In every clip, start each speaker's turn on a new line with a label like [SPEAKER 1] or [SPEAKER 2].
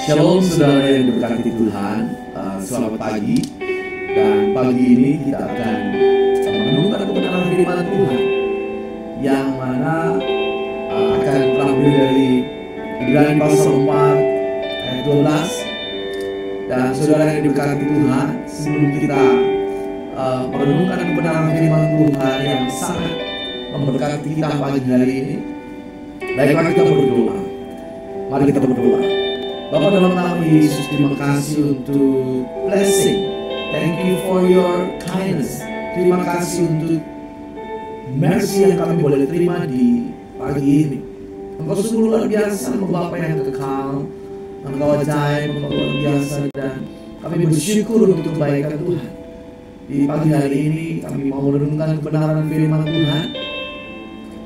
[SPEAKER 1] Shalom saudara yang diberkati Tuhan. Selamat pagi. Dan pagi ini kita akan menemukan kebenaran firman Tuhan yang mana akan terambil dari Ibrani pasal 4 ayat 12. Dan saudara yang diberkati Tuhan, sebelum kita merenungkan kebenaran firman Tuhan yang sangat memberkati kita pagi hari ini, baiklah kita berdoa. Mari kita berdoa. Bapa, dalam nama Yesus, terima kasih untuk blessing. Thank you for your kindness. Terima kasih untuk mercy yang kami boleh terima di pagi ini. Engkau sungguh luar biasa, Engkau Bapa yang kekal, Engkau ajaib, Engkau luar biasa, dan kami bersyukur untuk kebaikan Tuhan. Di pagi hari ini kami mau merenungkan kebenaran firman Tuhan.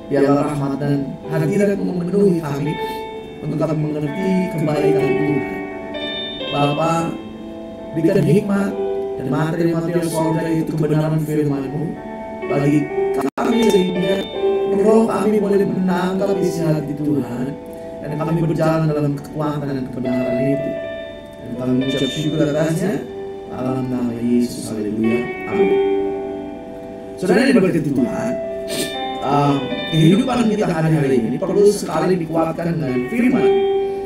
[SPEAKER 1] Biarlah rahmat dan hadirat memenuhi kami untuk kami mengerti kebaikan Tuhan. Bapa, berikan hikmat dan materi-materi surga itu kebenaran firman-Mu bagi kami, sehingga roh kami boleh menangkap isi hati Tuhan, dan kami berjalan dalam kekuatan dan kebenaran itu. Dan kami mengucap syukur atasnya dalam nama Yesus. Haleluya. Amin. Saudara yang diberkati Tuhan, kehidupan kita hari-hari ini perlu sekali dikuatkan dengan firman.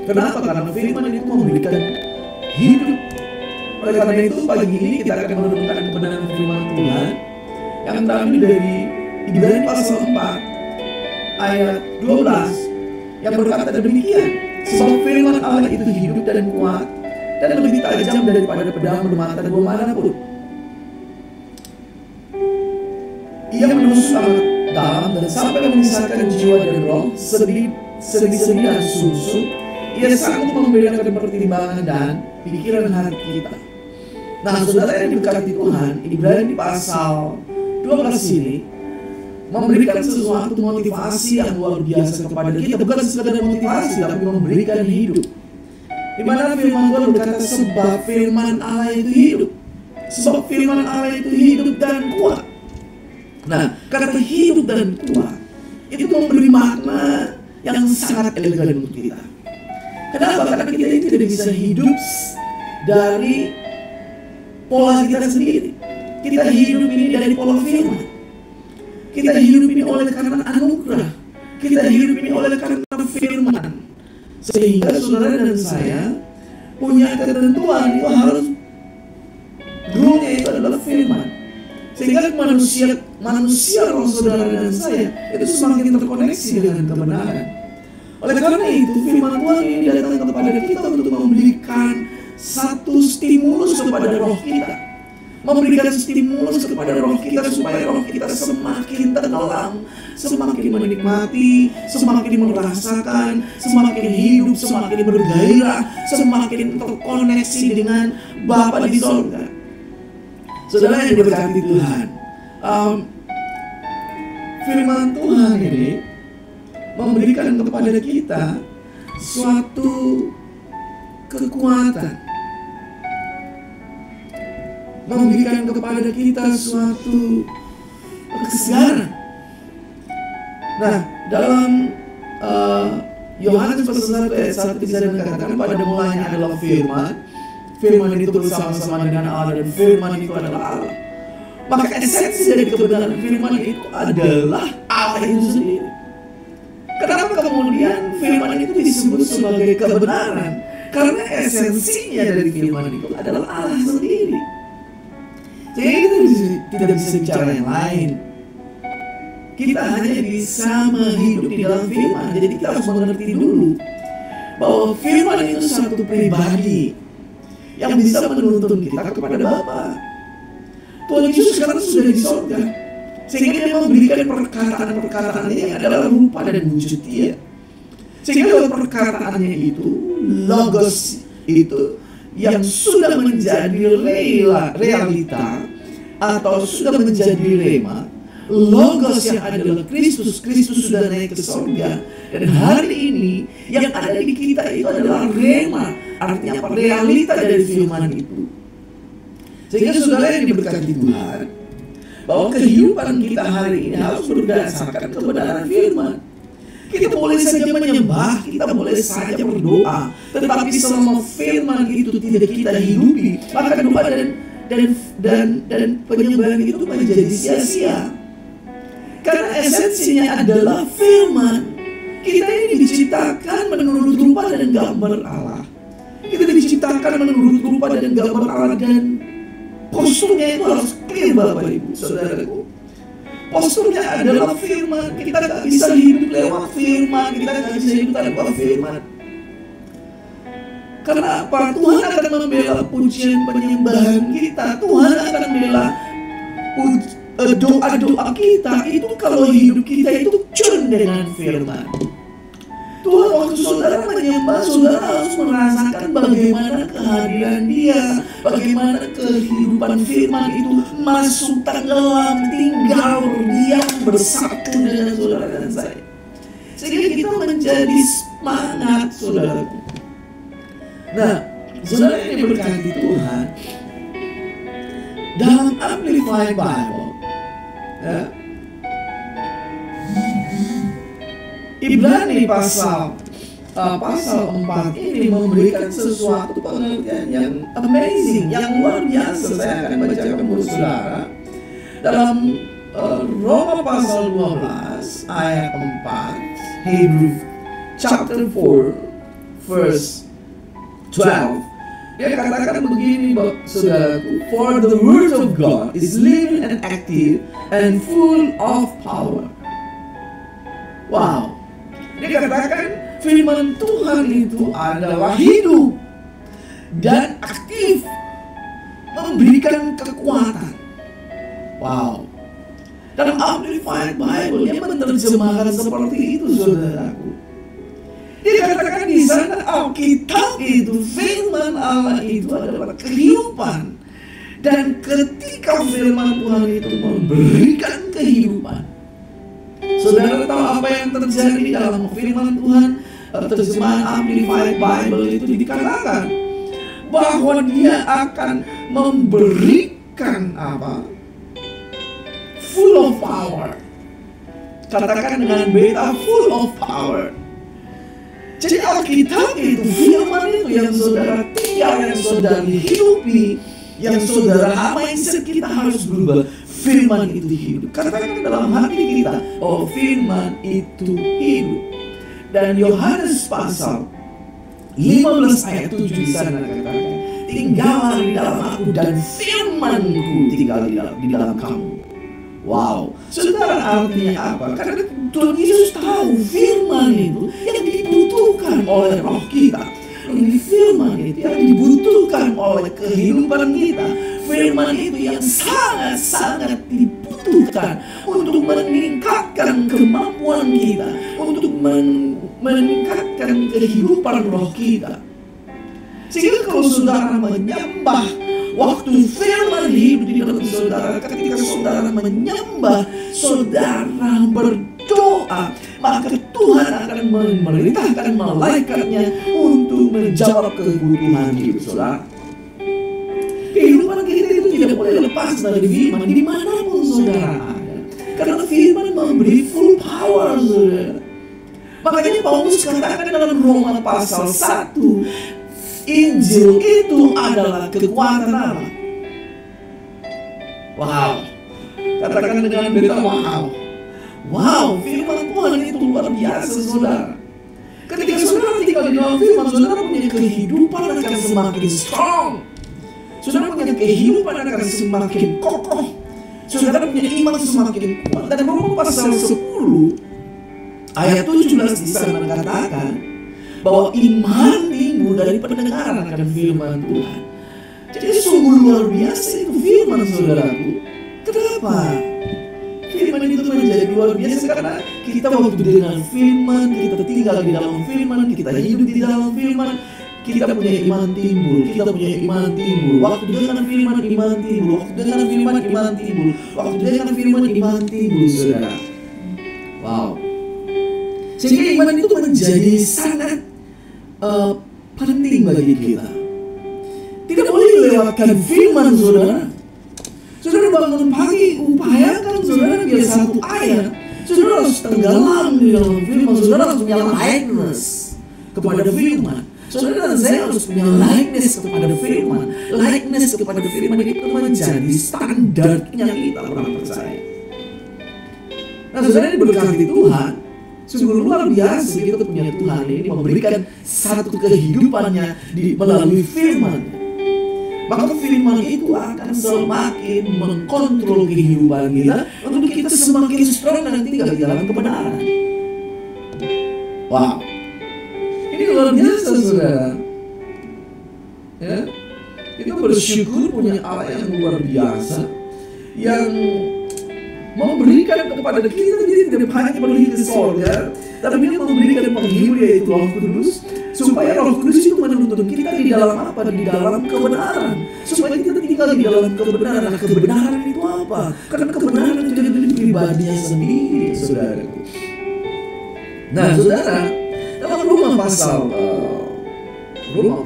[SPEAKER 1] Kenapa? Karena firman itu memberikan hidup. Oleh karena itu pagi ini kita akan merenungkan kebenaran firman Tuhan yang terambil dari Ibrani pasal 4 ayat 12 yang berkata demikian: sebab firman Allah itu hidup dan kuat dan lebih tajam daripada pedang bermata dua manapun. Ia menusuk dalam dan sampai memisahkan jiwa dan roh, sendi-sendi dan sumsum. Ia sanggup membedakan pertimbangan dan pikiran hati kita. Nah, saudara yang diberkati Tuhan, Ibrani pasal 12 ini memberikan sesuatu motivasi yang luar biasa kepada kita. Bukan sekadar motivasi, tapi memberikan hidup. Di mana firman Tuhan berkata, sebab firman Allah itu hidup. Sebab firman Allah itu hidup dan kuat. Nah, kata hidup dan kuat itu memberi makna yang sangat elegan untuk kita. Kenapa? Karena kita ini tidak bisa hidup dari pola kita sendiri. Kita hidup ini dari pola firman. Kita hidup ini oleh karena anugerah. Kita hidup ini oleh karena firman. Sehingga saudara dan saya punya ketentuan itu harus dulunya itu adalah firman. Sehingga manusia roh saudara dan saya itu semakin terkoneksi dengan kebenaran. Oleh karena itu firman Tuhan ini datang kepada kita untuk memberikan satu stimulus kepada roh kita, memberikan stimulus kepada roh kita supaya roh kita semakin tenggelam, semakin menikmati, semakin merasakan, semakin hidup, semakin bergairah, semakin terkoneksi dengan Bapa di sorga. Saudara yang diberkati Tuhan, firman Tuhan ini memberikan kepada kita suatu kekuatan, memberikan kepada kita suatu kesegaran. Nah, dalam Yohanes pasal 1 ayat 1 bisa dikatakan, pada mulanya adalah firman. Firman itu bersama-sama dengan Allah dan firman itu adalah Allah. Maka esensi dari kebenaran firman itu adalah Allah itu sendiri. Kenapa kemudian firman itu disebut sebagai kebenaran? Karena esensinya dari firman itu adalah Allah sendiri. Jadi kita tidak bisa bicara yang lain. Kita hanya bisa menghidup di dalam firman. Jadi kita harus mengerti dulu bahwa firman itu satu pribadi yang bisa menuntun kita kepada Bapa. Tuhan Yesus sekarang sudah di sorga, sehingga Dia memberikan perkataan-perkataannya yang adalah rupa dan wujud Dia. Sehingga dalam perkataannya itu, logos itu yang sudah menjadi realita atau sudah menjadi rema. Logos yang adalah Kristus sudah naik ke sorga. Dan hari ini yang ada di kita itu adalah rema, artinya apa? Realita dari firman itu. Sehingga saudara yang diberkati Tuhan, bahwa kehidupan kita hari ini harus berdasarkan kebenaran firman. Kita boleh saja menyembah, kita boleh saja berdoa, tetapi selama firman itu tidak kita hidupi, maka doa dan penyembahan itu menjadi sia-sia. Karena esensinya adalah firman. Kita ini diciptakan menurut rupa dan gambar Allah. Kita diciptakan menurut rupa dan gambar Allah, dan posturnya itu harus clear, Bapak Ibu Saudaraku. Posturnya adalah firman. Kita gak bisa hidup lewat firman. Kita gak bisa hidup tanpa firman. Karena apa? Tuhan akan membela pujian penyembahan kita. Tuhan akan membela doa-doa kita. Itu kalau hidup kita itu tune dengan firman. Tuhan waktu saudara menyembah, saudara harus merasakan bagaimana kehadiran Dia, bagaimana kehidupan firman itu masuk, tenggelam, tinggal, berdiam, bersatu dengan saudara dan saya. Sehingga kita menjadi semangat, saudaraku. Nah, saudara yang diberkati Tuhan, dalam Amplified Bible, ya, Ibrani pasal 4 ini memberikan sesuatu pengertian yang amazing, yang luar biasa. Saya akan bacakan buat saudara dalam Roma pasal 12 ayat 4, Hebrew chapter 4 verse 12. Dia katakan begini, saudaraku, for the word of God is living and active and full of power. Wow. Dia katakan firman Tuhan itu adalah hidup dan aktif, memberikan kekuatan. Wow. Dalam Amplified Bible dia menerjemahkan seperti itu, saudaraku. Dia katakan di sana Alkitab itu, firman Allah itu adalah kehidupan. Dan ketika firman Tuhan itu memberikan kehidupan, saudara tahu apa yang terjadi dalam firman Tuhan? Terjemahan Amplified Bible itu dikatakan bahwa Dia akan memberikan apa? Full of power. Katakan dengan beta, full of power. Jadi Alkitab itu, firman itu yang saudara tinggal, yang saudara hidupi, yang saudara mindset kita harus berubah. Firman itu hidup. Katakan dalam hati kita, oh firman itu hidup. Dan Yohanes pasal 15 ayat 7 di sana katakan, tinggallah di dalam aku dan firmanku tinggal di dalam kamu. Wow, saudara, artinya apa? Karena Tuhan Yesus tahu firman itu yang dibutuhkan oleh roh kita. Ini firman itu yang dibutuhkan oleh kehidupan kita. Firman itu yang sangat-sangat dibutuhkan untuk meningkatkan kemampuan kita, untuk meningkatkan kehidupan roh kita. Sehingga kalau saudara menyembah, waktu firman hidup di dalam saudara, ketika saudara menyembah, saudara berdoa, maka Tuhan akan memerintahkan malaikatnya untuk menjawab kebutuhan hidup saudara. Kehidupan kita itu tidak boleh lepas dari firman dimanapun saudara ada. Karena firman memberi full power, saudara. Makanya Paulus katakan dalam Roma pasal 1, Injil itu adalah kekuatan Allah. Wow. Katakan dengan beta, wow. Wow, firman Tuhan itu luar biasa, saudara. Ketika saudara tinggal di dalam firman, saudara punya kehidupan akan semakin strong. Saudara punya kehidupan akan semakin kokoh. Saudara punya iman semakin kuat. Dan Roma pasal 10 ayat 17 di sana mengatakan bahwa iman timbul dari pendengaran akan firman Tuhan. Jadi sungguh luar biasa itu firman, saudaraku. Kenapa? Firman itu menjadi luar biasa karena kita waktu dengan firman, kita tinggal di dalam firman, kita hidup di dalam firman, kita punya iman timbul, kita punya iman timbul. Waktu dengan firman, iman timbul. Waktu dengan firman, iman timbul. Waktu dengan firman, iman timbul, saudara. Wow. Sehingga iman itu menjadi sangat penting bagi kita. Tidak boleh lewatkan firman, saudara. Saudara bangun pagi, upayakan saudara biar satu ayat Saudara harus tenggelam di dalam firman. Saudara harus punya likeness kepada firman. Saudara dan saya harus punya likeness kepada firman. Likeness kepada firman itu menjadi standarnya kita orang percaya. Nah, saudara ini berkati Tuhan. Sungguh luar biasa kita punya Tuhan ini memberikan satu kehidupannya melalui firman. Maka firman itu akan semakin mengkontrol kehidupan kita untuk kita semakin strong dan tinggal di dalam kebenaran. Wow, ini luar biasa saudara. Ya, kita bersyukur punya Allah yang luar biasa yang memberikan kepada kita. Jadi tidak hanya pergi ke surga, tapi dia memberikan penghibur yaitu Roh Kudus, supaya Roh Kudus itu menuntun kita di dalam apa? Di dalam kebenaran, supaya kita tinggal di dalam kebenaran. Nah, kebenaran itu apa? Karena kebenaran itu jadi milik pribadinya sendiri, saudara. Nah, saudara, dalam Roma pasal 12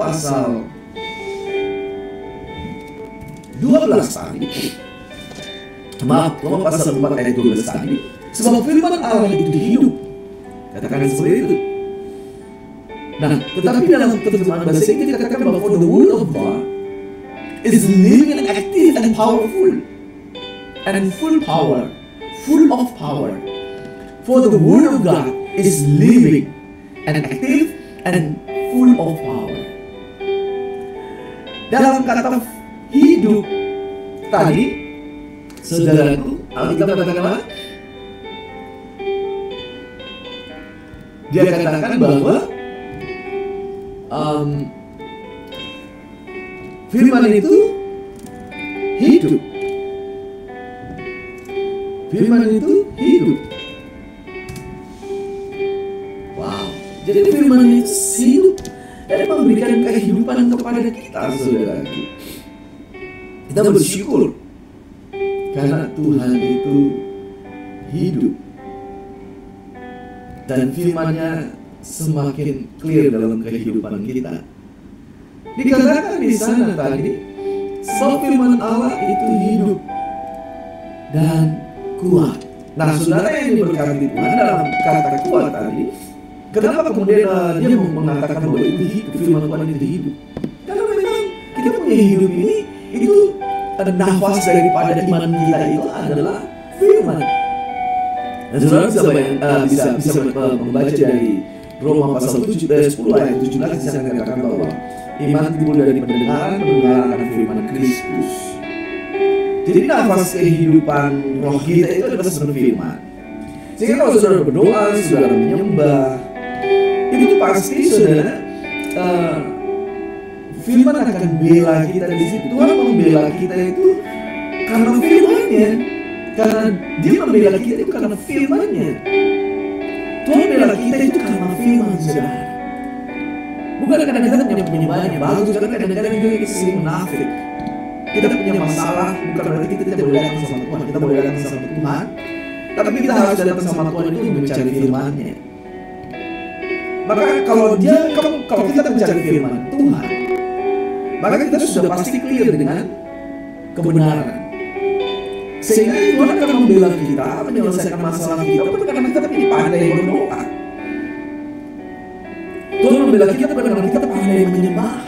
[SPEAKER 1] tadi, Roma pasal 4 ayat 12 tadi, sebab firman Allah itu hidup. Katakan seperti itu. Nah, tetapi dalam terjemahan bahasa Inggris dikatakan bahwa for the word of God is living and active and powerful and full of power. For the word of God is living and active and full of power. Dalam kata hidup tadi, saudaraku, Alkitab katakan apa? Dia katakan bahwa firman itu hidup. Firman itu hidup. Wow. Jadi firman itu hidup dan memberikan kehidupan kepada kita, saudaraku. Kita bersyukur karena Tuhan itu hidup dan firman-Nya semakin clear dalam kehidupan kita. Dikatakan di sana tadi, sebab firman Allah itu hidup dan kuat. Nah, saudara yang diberkati Tuhan, dalam kata kuat tadi, kenapa kemudian dia mengatakan bahwa itu hidup, firman Tuhan itu hidup? Karena memang kita punya hidup ini, itu nafas daripada iman kita itu adalah firman. Dan saudara bisa membaca dari Roma pasal 10 ayat 17 di sana dikatakan bahwa iman timbul dari pendengaran akan firman Kristus. Jadi nafas kehidupan roh kita itu adalah sebenarnya firman. Sehingga kalau saudara berdoa, saudara menyembah, itu pasti saudara firman akan bela kita di situ. Tuhan membela kita itu karena firman-Nya. Karena dia membela kita itu karena firman-Nya. Tuhan membela kita itu karena firman, saudara. Bukan kadang-kadang punya penyembahan yang bagus, karena kadang-kadang juga kita sering munafik. Kita punya masalah, bukan berarti kita tidak boleh datang sama Tuhan. Kita boleh datang sama Tuhan, tapi kita harus datang sama Tuhan itu untuk mencari firman-Nya. Maka kalau kita mencari firman Tuhan, maka kita sudah pasti clear dengan kebenaran. Sehingga Tuhan akan membela kita, menyelesaikan masalah kita, bukan karena kita pandai berdoa. Tuhan membela kita bukan karena kita pandai menyembah,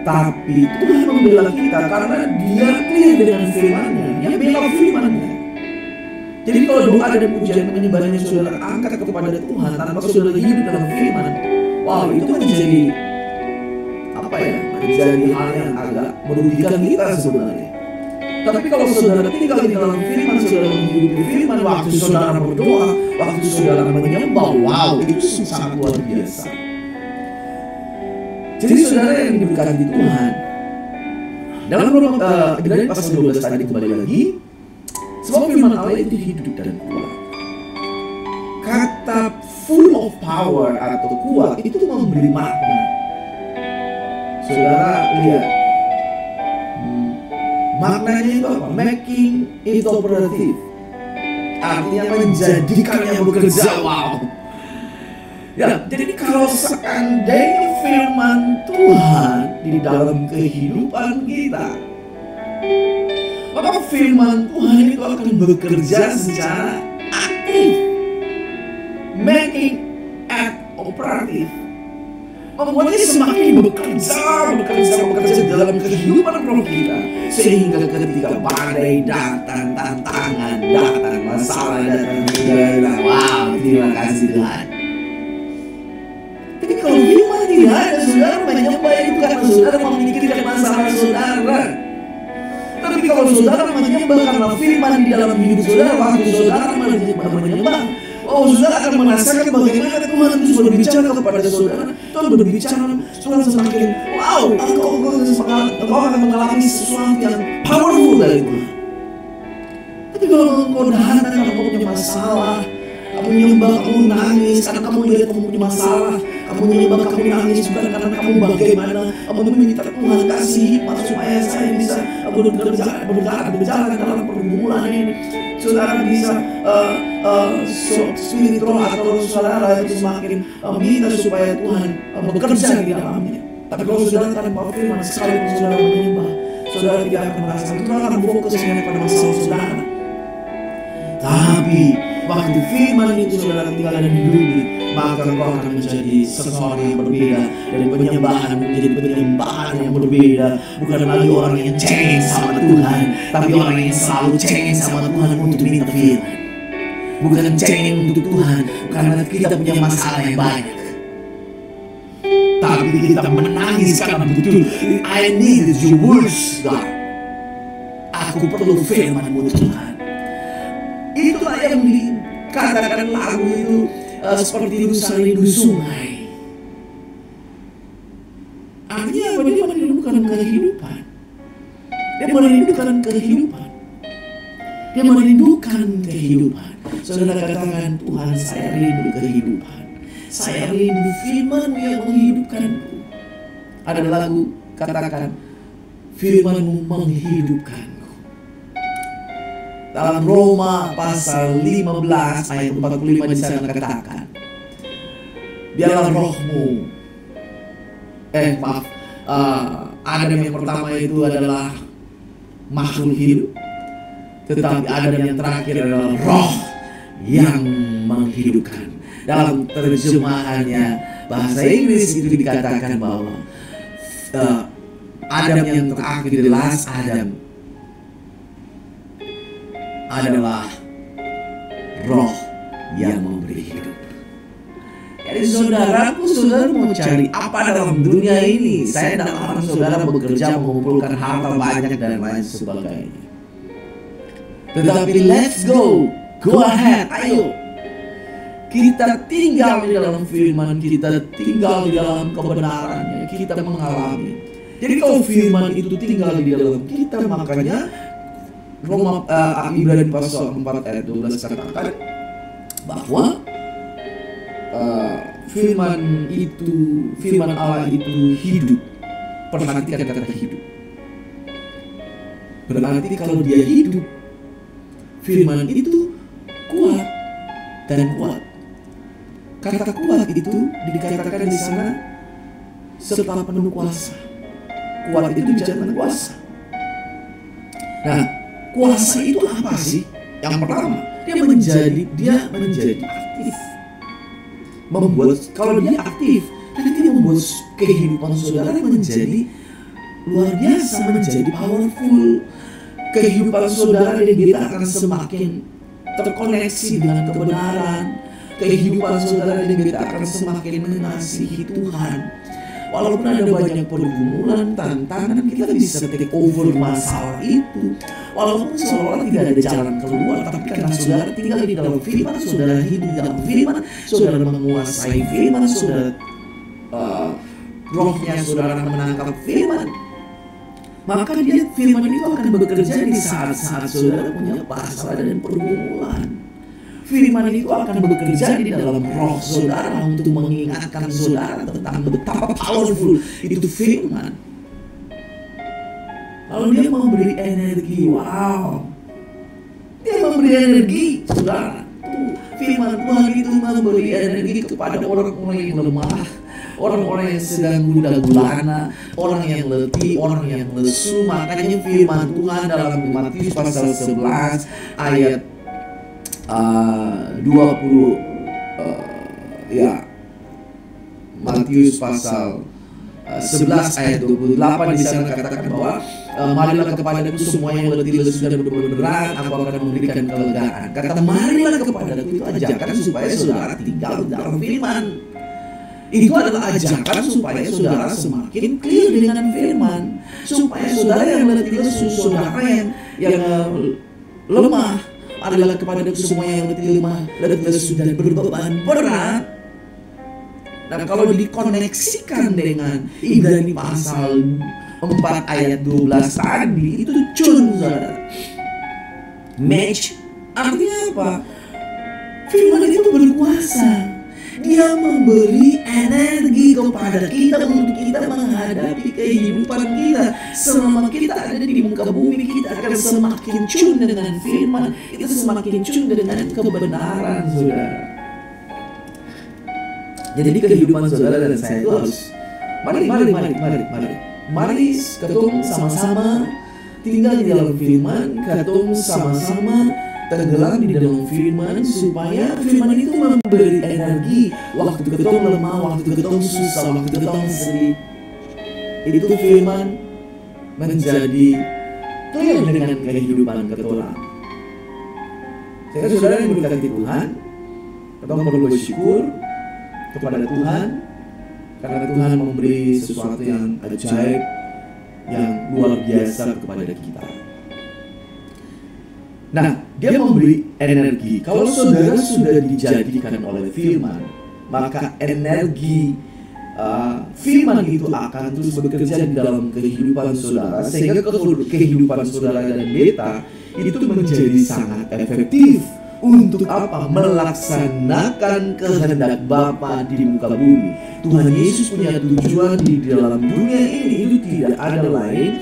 [SPEAKER 1] tapi Tuhan membela kita karena Dia clear dengan firman-Nya. Dia bela firman-Nya. Jadi kalau doa dan pujian menyembahnya saudara angkat kepada Tuhan tanpa saudara hidup dalam firman, wow, itu menjadi menjadi hal yang agak merugikan kita sebenarnya. Tapi kalau saudara tinggal di dalam firman, saudara menghidupi firman, waktu saudara berdoa, waktu saudara menyembah, wow, itu sangat luar biasa. Jadi saudara yang diberkati Tuhan, dalam dari pasal 12 tadi kembali lagi, sebab firman Allah itu hidup dan kuat. Kata full of power atau kuat itu memberi makna. Saudara lihat, maknanya itu apa? Making it operative. Artinya menjadikannya bekerja. Wow. Ya, jadi kalau seandainya firman Tuhan di dalam kehidupan kita, Maka firman Tuhan itu akan bekerja secara aktif, making act operatif, membuatnya semakin bekerja dalam kehidupan roh kita, sehingga ketika badai datang, tantangan datang, masalah datang, kita bilang, wow, terima kasih Tuhan. Tapi kalau firman tidak ada, saudara menyembah itu karena saudara memikirkan masalah saudara. Tapi kalau saudara menyembah karena firman di dalam hidup saudara, waktu saudara menyembah, oh, saudara akan merasakan bagaimana Tuhan itu berbicara kepada saudara. Tuhan berbicara, saudara semakin, wow, engkau akan mengalami sesuatu yang powerful dari Tuhan. Tapi kalau engkau datang karena kamu punya masalah, kamu menyembah, kamu nangis karena kamu lihat kamu punya masalah, kamu menyembah, kamu nangis bukan karena kamu bagaimana, kamu meminta Tuhan kasih hikmat supaya saya bisa berjalan dalam pergumulan ini. Saudara bisa spirit roh atau saudara itu semakin minta supaya Tuhan bekerja di dalamnya. Tapi kalau saudara tanpa firman, sekalipun saudara menyembah, saudara tidak akan merasakan. Saudara akan fokus hanya pada masalah saudara. Tapi waktu firman itu saudara tinggal dan hidupi, maka engkau akan menjadi seseorang yang berbeda. Dari penyembahan menjadi penyembahan yang berbeda. Bukan lagi orang yang cengeng sama Tuhan, tapi orang yang selalu cengeng sama Tuhan untuk minta firman. Bukan cengeng untuk Tuhan karena kita punya masalah yang banyak, tapi kita menangis karena betul, I need your words, God. Aku perlu firman-Mu Tuhan. Itulah yang dikatakan lagu itu seperti rusa rindu sungai. Artinya apa? Dia merindukan kehidupan. Dia merindukan kehidupan. Dia merindukan kehidupan. Saudara katakan, Tuhan, saya rindu kehidupan. Saya rindu firman-Mu yang menghidupkanku. Ada lagu katakan, firman-Mu menghidupkanku. Dalam Roma pasal 15 ayat 45 di sana katakan, biarlah rohmu, Adam yang pertama itu adalah makhluk hidup, tetapi Adam yang terakhir adalah roh yang menghidupkan. Dalam terjemahannya bahasa Inggris itu dikatakan bahwa Adam yang terakhir, the last Adam, adalah roh yang memberi hidup. Jadi saudara mau cari apa dalam dunia ini? Saya tidak larang saudara bekerja mengumpulkan harta banyak dan lain sebagainya. Tetapi let's go ahead, ayo. Kita tinggal di dalam firman, kita tinggal di dalam kebenarannya, kita mengalami. Jadi kalau firman itu tinggal di dalam kita, makanya Roma Ibrani pasal 4 ayat 12 katakan bahwa firman Allah itu hidup. Perhatikan kata hidup. Berarti kalau dia hidup, firman itu kuat dan kuat. Kata kuat itu dikatakan di sana serta penuh kuasa. Kuat itu jangan kuasa. Nah, kuasa itu apa sih? Yang pertama, dia menjadi aktif. Kalau dia aktif, nanti dia membuat kehidupan saudara menjadi luar biasa, menjadi powerful. Kehidupan saudara dan kita akan semakin terkoneksi dengan kebenaran. Kehidupan saudara dan kita akan semakin mengasihi Tuhan. Walaupun ada banyak pergumulan, tantangan, kita bisa take over masalah itu. Walaupun seolah-olah tidak ada jalan keluar, tapi karena saudara tinggal di dalam firman, saudara hidup di dalam firman, saudara menguasai firman, saudara rohnya saudara menangkap firman, maka dia firman itu akan bekerja di saat-saat saudara punya masalah dan pergumulan. Firman itu akan bekerja di dalam roh saudara untuk mengingatkan saudara tentang betapa powerful itu firman. Lalu dia memberi energi, wow. Dia memberi energi, saudara. Firman Tuhan itu memberi energi kepada orang-orang yang lemah. orang-orang yang sedang gundah gulana, orang yang letih, orang yang lesu. Makanya firman Tuhan dalam Matius pasal 11 ayat 20 Matius pasal 11 ayat 28 di sana katakan bahwa marilah kepadaku semua yang letih lesu dan berat, aku akan memberikan kelegaan. Kata marilah kepadaku itu ajakan supaya saudara tinggal dalam firman. Itu adalah ajakan supaya saudara semakin clear dengan firman, supaya saudara yang letih lesu, saudara yang lemah, marilah kepadaku semua yang letih lesu dan berbeban berat. Nah, kalau dikoneksikan dengan Ibrani pasal 4 ayat 12 tadi, itu cun, saudara. Match artinya apa? Firman itu berkuasa. Dia memberi energi kepada kita untuk kita menghadapi kehidupan kita. Selama kita ada di muka bumi, kita akan semakin cun dengan firman, kita semakin cun dengan kebenaran, saudara. Jadi kehidupan saudara dan saya itu harus mari ketemu sama-sama tinggal di dalam firman, ketemu sama-sama tenggelam di dalam firman, supaya firman itu memberi energi waktu ketemu lemah, waktu ketemu susah, waktu ketemu sedih. Itu firman menjadi clear dengan kehidupan ketolak. Saya saudara yang diberkati Tuhan, kita perlu bersyukur kepada Tuhan karena Tuhan memberi sesuatu yang ajaib, yang luar biasa kepada kita. Nah, dia memberi energi. Kalau saudara sudah dijadikan oleh firman, maka energi firman itu akan terus bekerja di dalam kehidupan saudara, sehingga kehidupan saudara dan beta itu menjadi sangat efektif. Untuk apa? Melaksanakan kehendak Bapa di muka bumi. Tuhan Yesus punya tujuan di dalam dunia ini, itu tidak ada lain.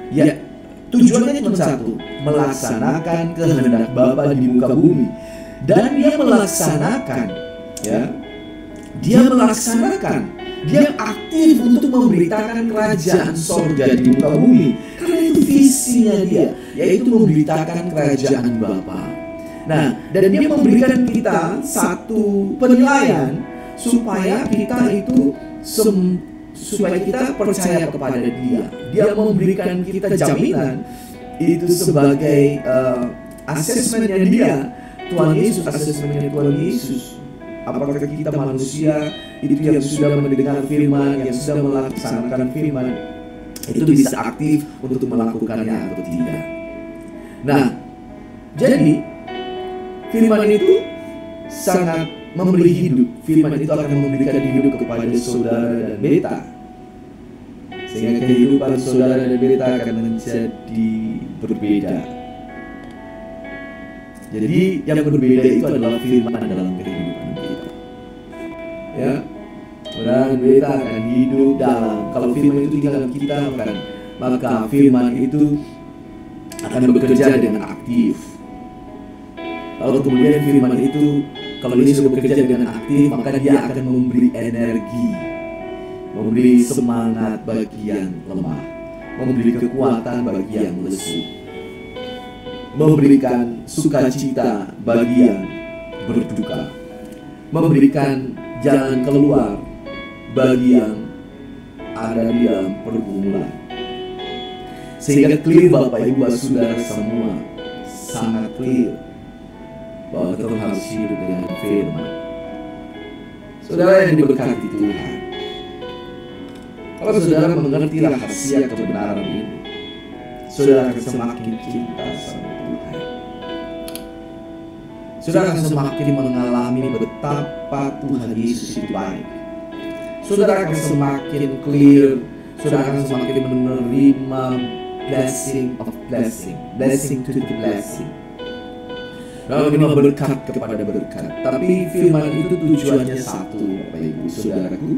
[SPEAKER 1] Ya, tujuannya cuma satu, melaksanakan kehendak Bapa di muka bumi. Dan dia melaksanakan, dia aktif untuk memberitakan kerajaan sorga di muka bumi. Karena itu visinya dia, yaitu memberitakan kerajaan Bapa. Nah, dan dia memberikan kita satu penilaian supaya kita itu supaya kita percaya kepada dia. Dia memberikan kita jaminan itu sebagai asesmennya dia, Tuhan Yesus, asesmennya Tuhan Yesus. Apakah kita manusia itu yang sudah mendengar firman, yang sudah melaksanakan firman, itu bisa aktif untuk melakukannya atau tidak. Nah, jadi firman itu sangat memberi hidup. Firman itu akan memberikan hidup kepada saudara dan beta, sehingga kehidupan saudara dan beta akan menjadi berbeda. Jadi yang berbeda itu adalah firman dalam kehidupan kita. Ya, saudara dan beta akan hidup dalam. Kalau firman itu tinggal dalam kita, maka firman itu akan bekerja dengan aktif. Lalu kemudian firman itu, kalau dia sudah bekerja dengan aktif, maka dia akan memberi energi, memberi semangat bagi yang lemah, memberi kekuatan bagi yang lesu, memberikan sukacita bagi yang berduka, memberikan jalan keluar bagi yang ada di dalam pergumulan. Sehingga clear Bapak Ibu Saudara semua, sangat clear bahwa kita harus hidup dengan firman. Saudara yang diberkati Tuhan, kalau saudara mengerti rahasia kebenaran ini, saudara akan semakin cinta sama Tuhan. Saudara akan semakin mengalami betapa Tuhan Yesus itu baik. Saudara akan semakin clear, saudara akan semakin menerima blessing to the blessing. Lalu menerima berkat kepada berkat. Tapi firman itu tujuannya satu, Bapak Ibu Saudaraku.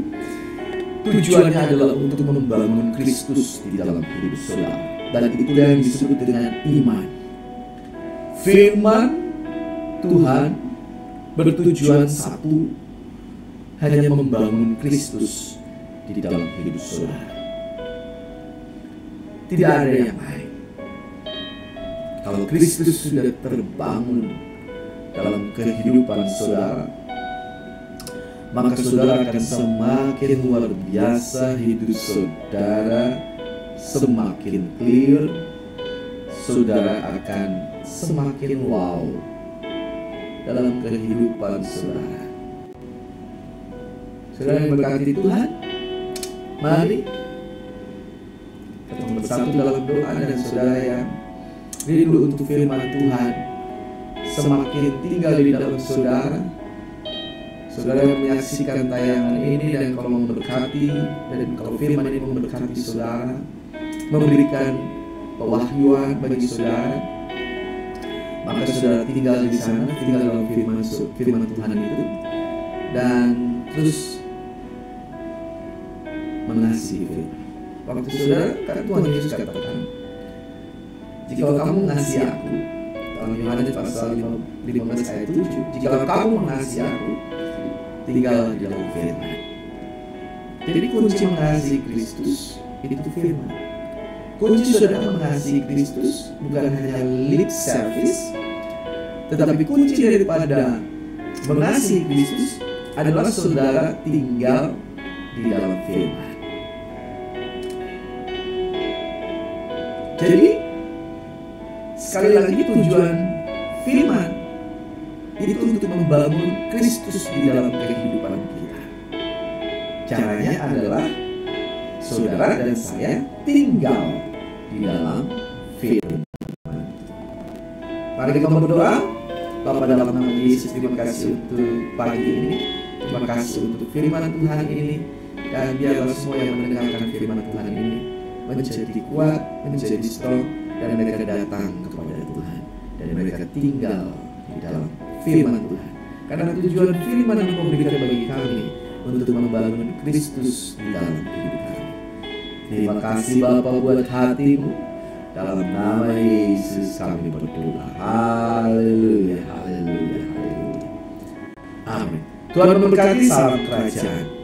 [SPEAKER 1] Tujuannya adalah untuk membangun Kristus di dalam hidup saudara. Dan itulah yang disebut dengan iman. Firman Tuhan bertujuan satu, hanya membangun Kristus di dalam hidup saudara. Tidak ada yang lain. Kalau Kristus sudah terbangun dalam kehidupan saudara, maka saudara akan semakin luar biasa hidup saudara, semakin clear, saudara akan semakin wow dalam kehidupan saudara. Saudara yang berkati Tuhan, mari kita bersatu dalam doa, dan saudara yang rindu untuk firman Tuhan semakin tinggal di dalam saudara. Saudara yang menyaksikan tayangan ini, dan kalau memberkati, dan kalau firman ini memberkati saudara, memberikan pewahyuan bagi saudara, maka saudara tinggal di sana, tinggal dalam firman Tuhan itu, dan terus mengasihi firman. Waktu saudara, kan Tuhan Yesus katakan, jikalau kamu mengasihi aku, dalam Yohanes pasal 15 ayat 7, jikalau kamu mengasihi aku, tinggal di dalam firman. Jadi kunci mengasihi Kristus itu firman. Kunci saudara mengasihi Kristus bukan hanya lip service, tetapi kunci daripada mengasihi Kristus adalah saudara tinggal di dalam firman. Jadi sekali lagi, tujuan firman itu untuk membangun Kristus di dalam kehidupan kita. Caranya adalah saudara dan saya tinggal di dalam firman. Mari kita berdoa. Bapa, dalam nama Yesus, terima kasih untuk pagi ini, terima kasih untuk firman Tuhan ini, dan biarlah semua yang mendengarkan firman Tuhan ini menjadi kuat, menjadi strong, dan mereka datang kepada Tuhan, dan mereka tinggal di dalam firman Tuhan. Karena tujuan firman yang Engkau berikan bagi kami untuk membangun Kristus di dalam hidup kami. Terima kasih Bapa buat hatimu. Dalam nama Yesus kami berdoa. Haleluya, haleluya, haleluya. Amin. Tuhan memberkati. Salam kerajaan.